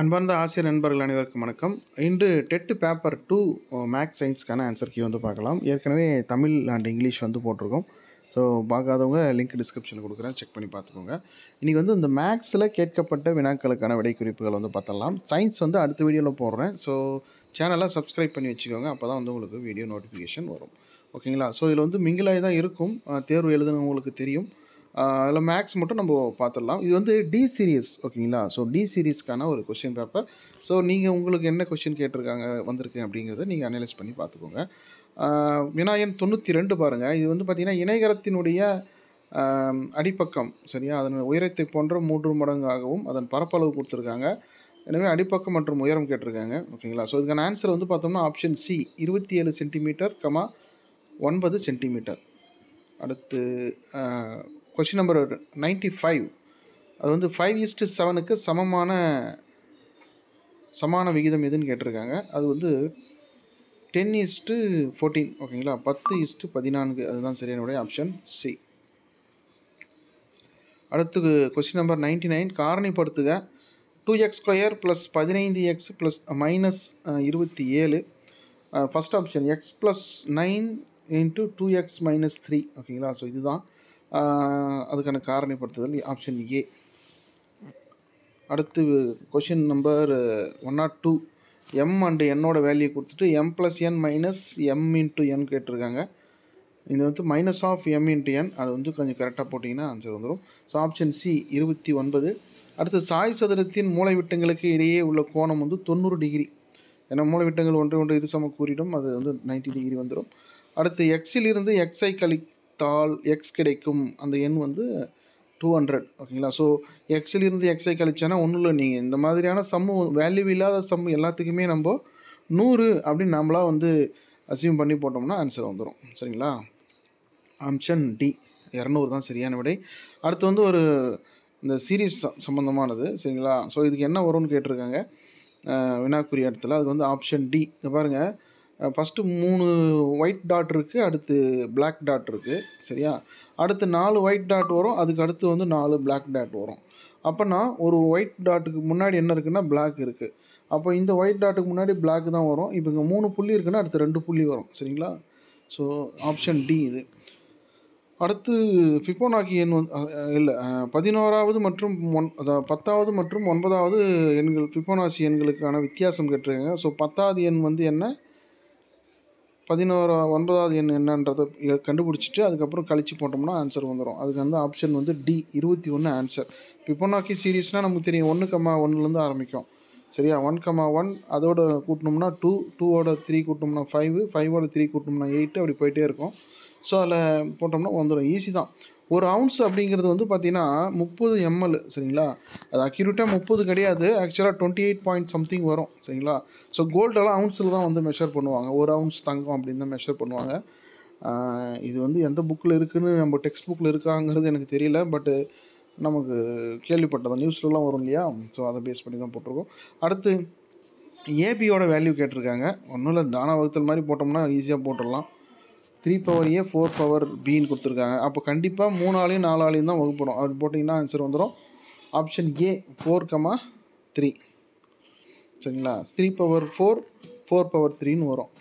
அன்பார்ந்த ஆசிரியர் நண்பர்கள் அனைவருக்கும் வணக்கம். இன்று டெட் பேப்பர் 2 மேக்ஸ் சயின்ஸ்க்கான ஆன்சர் கீ பார்க்கலாம். ஏற்கனவே தமிழ் அண்ட் இங்கிலீஷ் போட்டிருக்கோம். ஸோ பார்க்காதவங்க லிங்க் டிஸ்கிரிப்ஷனில் கொடுக்குறேன், செக் பண்ணி பார்த்துக்கோங்க. இன்றைக்கி இந்த மேக்ஸில் கேட்கப்பட்ட வினாக்களுக்கான விடை குறிப்புகள் பார்த்துடலாம். சயின்ஸ் அடுத்த வீடியோவில் போடுறேன். ஸோ சேனலை சப்ஸ்கிரைப் பண்ணி வச்சுக்கோங்க, அப்போ தான் உங்களுக்கு வீடியோ நோட்டிஃபிகேஷன் வரும். ஓகேங்களா? ஸோ இதில் மிங்கிலாகி தான் இருக்கும், தேர்வு எழுதுனவங்களுக்கு தெரியும். அதில் மேக்ஸ் மட்டும் நம்ம பார்த்துடலாம். இது டி சீரீஸ். ஓகேங்களா? ஸோ டி சீரீஸ்க்கான ஒரு கொஷின் பேப்பர். ஸோ நீங்கள் உங்களுக்கு என்ன கொஷின் கேட்டிருக்காங்க வந்திருக்கு அப்படிங்கிறத நீங்கள் அனலைஸ் பண்ணி பார்த்துக்கோங்க. வினா எண் 92 பாருங்கள். இது பார்த்திங்கன்னா இணைகரத்தினுடைய அடிப்பக்கம், சரியா, அதன் உயரத்தை போன்ற 3 மடங்காகவும் அதன் பரப்பளவு கொடுத்துருக்காங்க. எனவே அடிப்பக்கம் மற்றும் உயரம் கேட்டிருக்காங்க. ஓகேங்களா? ஸோ இதுக்கான ஆன்சர் பார்த்தோம்னா ஆப்ஷன் சி 27 சென்டிமீட்டர், 9 சென்டிமீட்டர். அடுத்து கொஸ்டின் நம்பர் 95. அது 5:7க்கு சமான விகிதம் எதுன்னு கேட்டிருக்காங்க. அது 10:14. ஓகேங்களா? 10:14 அதுதான் சரியான விடை, ஆப்ஷன் சி. அடுத்து question number 99. காரணிப்படுத்துக 2x² + 15x + -27. First option x + 9 × 2x - 3. ஓகேங்களா? ஸோ இதுதான் அதுக்கான காரணிப்படுத்துதல், ஆப்ஷன் ஏ. அடுத்து கொஷின் நம்பர் 102. எம் அண்ட் என்னோட வேல்யூ கொடுத்துட்டு m + n - m × n கேட்டிருக்காங்க. இது -m × n, அது கொஞ்சம் கரெக்டாக போட்டிங்கன்னா ஆன்சர் வந்துடும். So option C 29. அடுத்து சாய் சதுரத்தின் மூலைவிட்டங்களுக்கு இடையே உள்ள கோணம் 90 டிகிரி. ஏன்னா மூலைவிட்டங்கள் ஒன்று இருசம கூறிடும், அது 90 டிகிரி வந்துடும். அடுத்து எக்ஸிலிருந்து எக்ஸை கழித்தால் எக்ஸ் கிடைக்கும், அந்த எண் 200. ஓகேங்களா? ஸோ எக்ஸிலிருந்து எக்ஸை கழிச்சானா ஒன்றும் இல்லை, நீங்கள் இந்த மாதிரியான சம்மு, வேல்யூ இல்லாத சம்மு எல்லாத்துக்குமே நம்ம 100 அப்படின்னு நம்மளாக அசியூம் பண்ணி போட்டோம்னா ஆன்சர் வந்துடும். சரிங்களா? ஆப்ஷன் டி 200 தான் சரியான விடை. அடுத்து ஒரு இந்த சீரீஸ் சம்மந்தமானது. சரிங்களா? ஸோ இதுக்கு என்ன வரும்னு கேட்டிருக்காங்க வினாக்குறி இடத்துல. அது ஆப்ஷன் டி. பாருங்கள், ஃபஸ்ட்டு 3 ஒயிட் டாட் இருக்குது, அடுத்து பிளாக் டாட் இருக்குது. சரியா? அடுத்து 4 ஒயிட் டாட் வரும், அதுக்கு அடுத்து 4 பிளாக் டாட் வரும். அப்போனா ஒரு ஒயிட் டாட்டுக்கு முன்னாடி என்ன இருக்குன்னா பிளாக் இருக்குது. அப்போ இந்த ஒயிட் டாட்டுக்கு முன்னாடி பிளாக் தான் வரும். இப்போ இங்கே 3 புள்ளி இருக்குன்னா அடுத்து 2 புள்ளி வரும். சரிங்களா? ஸோ ஆப்ஷன் டி இது. அடுத்து ஃபிபோனாக்கி எண் இல்லை, 11வது மற்றும் 10வது மற்றும் 9வது எண்கள், ஃபிபோனாசி எண்களுக்கான வித்தியாசம் கேட்டிருக்காங்க. ஸோ 10வது எண் என்ன, 9வது எண் என்னன்றதை கண்டுபிடிச்சிட்டு அதுக்கப்புறம் கழிச்சு போட்டோம்னா ஆன்சர் வந்துடும். அதுக்கு ஆப்ஷன் டி 21 ஆன்சர். ஃபிபோனாக்கி சீரீஸ்னால் நமக்கு தெரியும், 1,1லேருந்து ஆரம்பிக்கும். சரியா? 1,1 அதோட கூட்டினோம்னா 2, 2ஓட 3 கூட்டினோம்னா 5, 5ஓட 3 கூட்டினோம்னா 8, அப்படி போயிட்டே இருக்கும். ஸோ அதில் போட்டோம்னா வந்துடும். ஈஸி தான். ஒரு அவுன்ஸ் அப்படிங்கிறது பார்த்தீங்கன்னா 30 ml. சரிங்களா? அது அக்யூரேட்டாக 30 கிடையாது, ஆக்சுவலாக 28 பாயிண்ட் சம்திங் வரும். சரிங்களா? ஸோ கோல்டெல்லாம் அவுன்ஸில் தான் மெஷர் பண்ணுவாங்க. ஒரு அவுன்ஸ் தங்கம் அப்படின்னு தான் மெஷர் பண்ணுவாங்க. இது எந்த புக்கில் இருக்குதுன்னு, நம்ம டெக்ஸ்ட் புக்கில் இருக்காங்கிறது எனக்கு தெரியல, பட்டு நமக்கு கேள்விப்பட்டதான், நியூஸ்லலாம் வரும் இல்லையா? ஸோ அதை பேஸ் பண்ணி தான் போட்டிருக்கோம். அடுத்து ஏபியோட வேல்யூ கேட்டிருக்காங்க. ஒன்றும் இல்லை, தானா வகுத்தல் மாதிரி போட்டோம்னா ஈஸியாக போட்டுடலாம். 3 power a 4 power bன்னு கொடுத்துருக்காங்க. அப்போ கண்டிப்பாக 3 ஆலையும் 4 ஆலையும் தான் வகுப்படும். அப்படி போட்டிங்கன்னா ஆன்சர் வந்துடும். Option A 4,3. சரிங்களா? 3 power 4, 4 power 3ன்னு வரும்.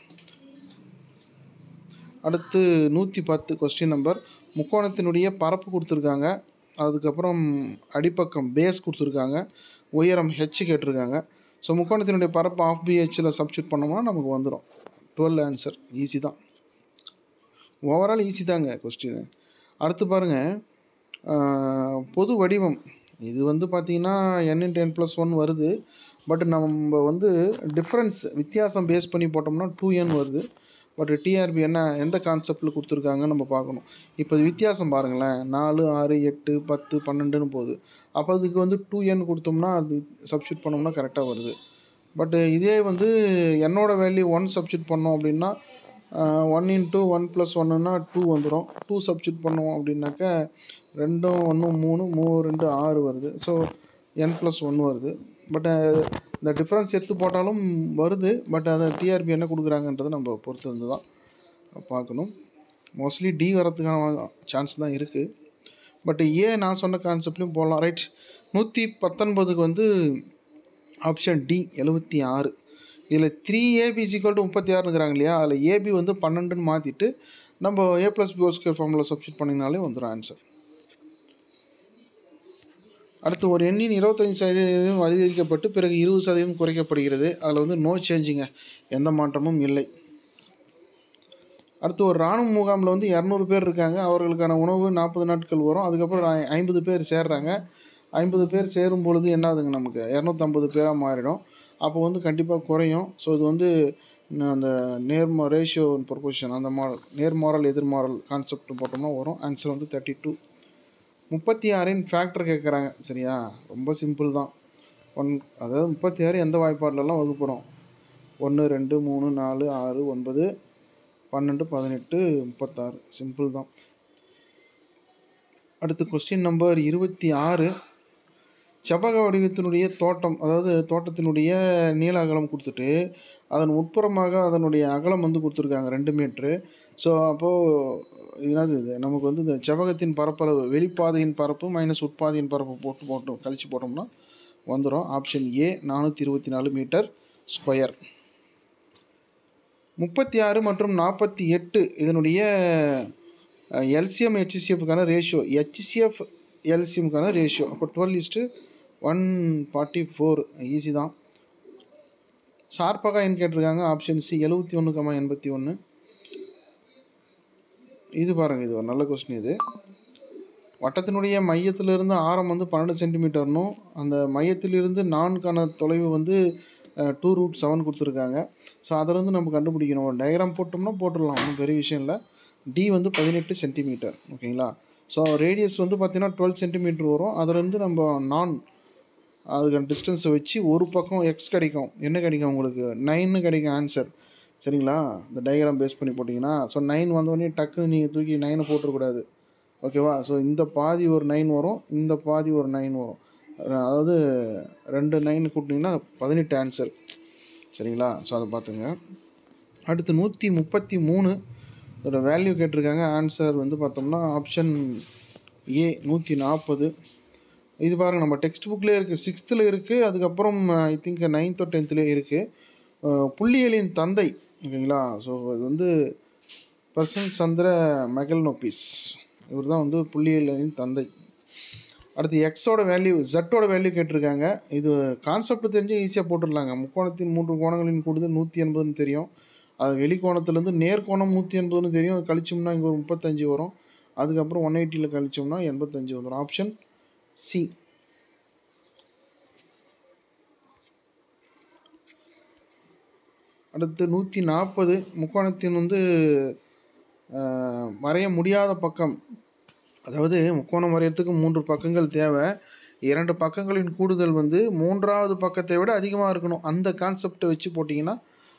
அடுத்து 110 கொஸ்டின் நம்பர். முக்கோணத்தினுடைய பரப்பு கொடுத்துருக்காங்க, அதுக்கப்புறம் அடிப்பக்கம் பேஸ் கொடுத்துருக்காங்க, உயரம் ஹெச் கேட்டிருக்காங்க. ஸோ முக்கோணத்தினுடைய பரப்பு ½ BHல் சப்ஸ்டியூட் பண்ணோம்னா நமக்கு வந்துடும் 12 ஆன்சர். ஈஸி தான், ஓவரால் ஈஸி தாங்க கொஸ்டின். அடுத்து பாருங்கள், பொது வடிவம். இது பார்த்தீங்கன்னா n × n+1 வருது. பட் நம்ம டிஃப்ரென்ஸ், வித்தியாசம் பேஸ் பண்ணி போட்டோம்னா 2n வருது. பட் டிஆர்பி எந்த கான்செப்டில் கொடுத்துருக்காங்கன்னு நம்ம பார்க்கணும். இப்போ வித்தியாசம் பாருங்களேன், 4, 6, 8, 10, 12ன்னு போகுது. அப்போ அதுக்கு 2n கொடுத்தோம்னா அது சப்ஸ்டியூட் பண்ணோம்னா கரெக்டாக வருது. பட் இதே என்னோட வேல்யூ 1 சப்ஸ்டியூட் பண்ணோம் அப்படின்னா 1 × 1 + 1ன்னா 2 வந்துடும். 2 சப்ஸ்டியூட் பண்ணுவோம் அப்படின்னாக்கா 2, 1, 3, 3, 2, 6 வருது. ஸோ n+1 வருது. பட் இந்த டிஃப்ரென்ஸ் எடுத்து போட்டாலும் வருது. பட் அதை டிஆர்பி என்ன கொடுக்குறாங்கன்றதை நம்ம பொறுத்து தான் பார்க்கணும். மோஸ்ட்லி டி வரதுக்கான சான்ஸ் தான் இருக்குது. பட் நான் சொன்ன கான்செப்ட்லையும் போடலாம். ரைட். 119க்கு ஆப்ஷன் டி 76. இதில் 3ab = 36ங்கிறாங்க இல்லையா, அதில் ஏபி வந்து 12ன்னு மாற்றிட்டு நம்ம a+b² ஃபார்முலா சப்ஸ்டியூட் பண்ணிங்கனாலே வந்துடும் ஆன்சர். அடுத்து ஒரு எண்ணின் 25% அதிகரிக்கப்பட்டு பிறகு 20% குறைக்கப்படுகிறது. அதில் வந்து நோ சேஞ்சுங்க, எந்த மாற்றமும் இல்லை. அடுத்து ஒரு இராணுவ முகாமில் வந்து 200 பேர் இருக்காங்க. அவர்களுக்கான உணவு 40 நாட்கள் வரும். அதுக்கப்புறம் 50 பேர் சேர்றாங்க. 50 பேர் சேரும் பொழுது என்ன ஆகுதுங்க, நமக்கு 250 பேராக மாறிடும். அப்போ வந்து கண்டிப்பாக குறையும். ஸோ இது வந்து அந்த ரேஷியோ ப்ரொபோர்ஷன் அந்த நேர்மாறல் எதிர்மாறல் கான்செப்ட் போட்டோம்னா வரும். ஆன்சர் வந்து 32. 36 ஃபேக்டர் கேட்குறாங்க. சரியா, ரொம்ப சிம்பிள் தான். அதாவது 36 எந்த வாய்ப்பாடுலலாம் வகுப்படும்? 1 2 3 4 6 9 12 18 36. சிம்பிள் தான். அடுத்து கொஸ்டின் நம்பர் 26. செவ்வக வடிவத்தினுடைய தோட்டம், அதாவது தோட்டத்தினுடைய நீள அகலம் கொடுத்துட்டு அதன் உட்புறமாக அதனுடைய அகலம் வந்து கொடுத்துருக்காங்க 2 மீட்ரு. ஸோ அப்போது இது நமக்கு வந்து இந்த செவ்வகத்தின் பரப்பளவு, வெளிப்பாதையின் பரப்பு மைனஸ் உட்பாதையின் பரப்பு போட்டு கழிச்சு போட்டோம்னா வந்துடும். Option A 424 metre square. 36 மற்றும் 48 இதனுடைய எல்சிஎம் ஹெச்சிஎஃப்கான ரேஷியோ, ஹெச்சிஎஃப் எல்சிஎம்கான ரேஷியோ. அப்போ 12:144. ஈஸி தான். ஷார்ப்பாக என்ன கேட்டிருக்காங்க? Option C 71,81. இது பாருங்கள், இது ஒரு நல்ல கொஸ்டின். இது வட்டத்தினுடைய மையத்திலிருந்து ஆரம் வந்து 12 சென்டிமீட்டர்னும் அந்த மையத்திலிருந்து 4க்கான தொலைவு வந்து 2√7 கொடுத்துருக்காங்க. ஸோ அதிலிருந்து நம்ம கண்டுபிடிக்கணும். ஒரு டயக்ராம் போட்டோம்னா போட்டுடலாம், ஒன்றும் பெரிய விஷயம் இல்லை. டி வந்து 18 சென்டிமீட்டர். ஓகேங்களா. ஸோ ரேடியஸ் வந்து பார்த்திங்கன்னா 12 சென்டிமீட்டர் வரும். அதிலேருந்து நம்ம அதுக்கான டிஸ்டன்ஸை வச்சு ஒரு பக்கம் எக்ஸ் கிடைக்கும். என்ன கிடைக்கும் உங்களுக்கு? 9 கிடைக்கும் ஆன்சர். சரிங்களா, இந்த டயக்ராம் பேஸ் பண்ணி போட்டிங்கன்னா. ஸோ 9 வந்தோடனே டக்குன்னு நீங்கள் தூக்கி 9 போட்டுறக்கூடாது. ஓகேவா. ஸோ இந்த பாதி ஒரு 9 வரும், இந்த பாதி ஒரு 9 வரும். அதாவது 2 9 கூட்டிங்கன்னா 18 ஆன்சர். சரிங்களா. ஸோ அதை பார்த்துங்க. அடுத்து 133 இதோட வேல்யூ கேட்டிருக்காங்க. ஆன்சர் வந்து பார்த்தோம்னா ஆப்ஷன் ஏ 140. இது பாருங்கள், நம்ம டெக்ஸ்ட் புக்லேயே இருக்குது, 6th இருக்குது. அதுக்கப்புறம் I think 9th or 10th இருக்குது. புள்ளியியலின் தந்தை. ஓகேங்களா. ஸோ இது வந்து பர்சன் சந்திர மெகல்னோபிஸ், இவர் தான் வந்து புள்ளியியலின் தந்தை. அடுத்து எக்ஸோட வேல்யூ, ஜெட்டோட வேல்யூ கேட்டிருக்காங்க. இது கான்செப்ட் தெரிஞ்சு ஈஸியாக போட்டுடலாங்க. முக்கோணத்தின் 3 கோணங்களின் கூடுதல் 180ன்னு தெரியும். அது வெளிக்கோணத்துலேருந்து நேர்கோணம் 180ன்னு தெரியும். அது கழிச்சோம்னா இங்கே ஒரு 35 வரும். அதுக்கப்புறம் 180 கழிச்சோம்னா 85 வந்துடும். Option C. அடுத்து 140 முக்கோணத்தின் வந்து வரைய முடியாத பக்கம், அதாவது முக்கோணம் வரையறதுக்கு 3 பக்கங்கள் தேவை. 2 பக்கங்களின் கூடுதல் வந்து 3வது பக்கத்தை விட அதிகமாக இருக்கணும். அந்த கான்செப்டை வச்சு போட்டிங்கன்னா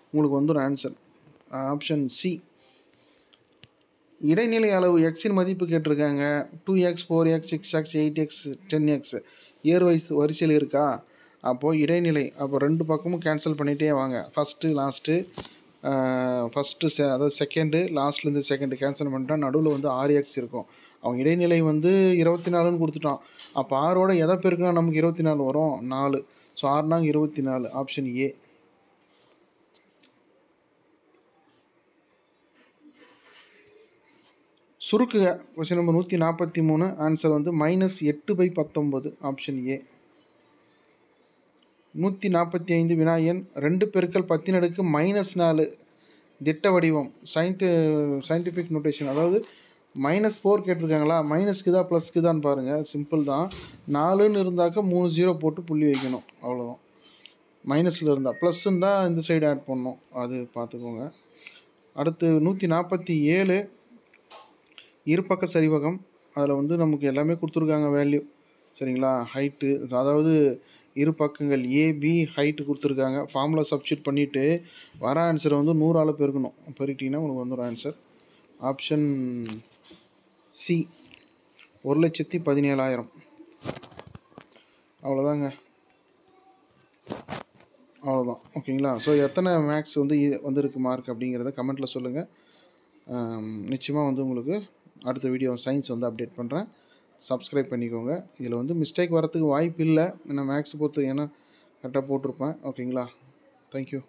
உங்களுக்கு வந்துடும் ஆன்சர். Option C. இடைநிலை அளவு எக்ஸின் மதிப்பு கேட்டிருக்காங்க. 2x 4x 6x 8x 10x yearwise வரிசையில் இருக்கா? அப்போது இடைநிலை, அப்போ 2 பக்கமும் கேன்சல் பண்ணிகிட்டே வாங்க. ஃபஸ்ட்டு அதாவது செகண்டு, லாஸ்ட்லேருந்து செகண்டு கேன்சல் பண்ணிட்டா நடுவில் வந்து 6x இருக்கும். அவன் இடைநிலை வந்து 24ன்னு கொடுத்துட்டான். அப்போ 6ஓட எதை பெருக்குனா நமக்கு 24 வரும்? 4. ஸோ 6 24. Option A. சுருக்குக. Question number 143. ஆன்சர் வந்து -8/19. Option A. 145 வினா எண் 2 × 10⁻⁻4 திட்ட வடிவம். சயின்டிஃபிக் நோட்டேஷன், அதாவது -4 கேட்டிருக்காங்களா, மைனஸ்க்குதா ப்ளஸ்க்குதான்னு பாருங்கள். சிம்பிள் தான். 4ன்னு இருந்தாக்கா 3 0 போட்டு புள்ளி வைக்கணும், அவ்வளோதான். மைனஸில் இருந்தால், ப்ளஸ் இருந்தால் இந்த சைடு ஆட் பண்ணணும், அது பார்த்துக்கோங்க. அடுத்து 147 இருபக்க சரிவகம். அதில் வந்து நமக்கு எல்லாமே கொடுத்துருக்காங்க வேல்யூ. சரிங்களா. ஹைட்டு, அதாவது இரு பக்கங்கள் ஏபி ஹைட்டு கொடுத்துருக்காங்க. ஃபார்முலா சப்ஸ்டியூட் பண்ணிவிட்டு வர ஆன்சரை வந்து 100ஆல் பெருக்கணும். பெருக்கிட்டிங்கன்னா உங்களுக்கு வந்துடும் ஆன்சர். Option C 1,17,000. அவ்வளோதாங்க, அவ்வளோதான். ஓகேங்களா. ஸோ எத்தனை மேக்ஸ் வந்து வந்திருக்கு மார்க் அப்படிங்கிறத கமெண்ட்டில் சொல்லுங்கள். நிச்சயமாக வந்து உங்களுக்கு அடுத்த வீடியோ சயின்ஸ் வந்து அப்டேட் பண்ணுறேன். சப்ஸ்கிரைப் பண்ணிக்கோங்க. இதில் வந்து மிஸ்டேக் வரத்துக்கு வாய்ப்பு இல்லை, ஏன்னா மேக்ஸ் பொறுத்து. ஏன்னா கரெக்டாக போட்டிருப்பேன். ஓகேங்களா? தேங்க்யூ.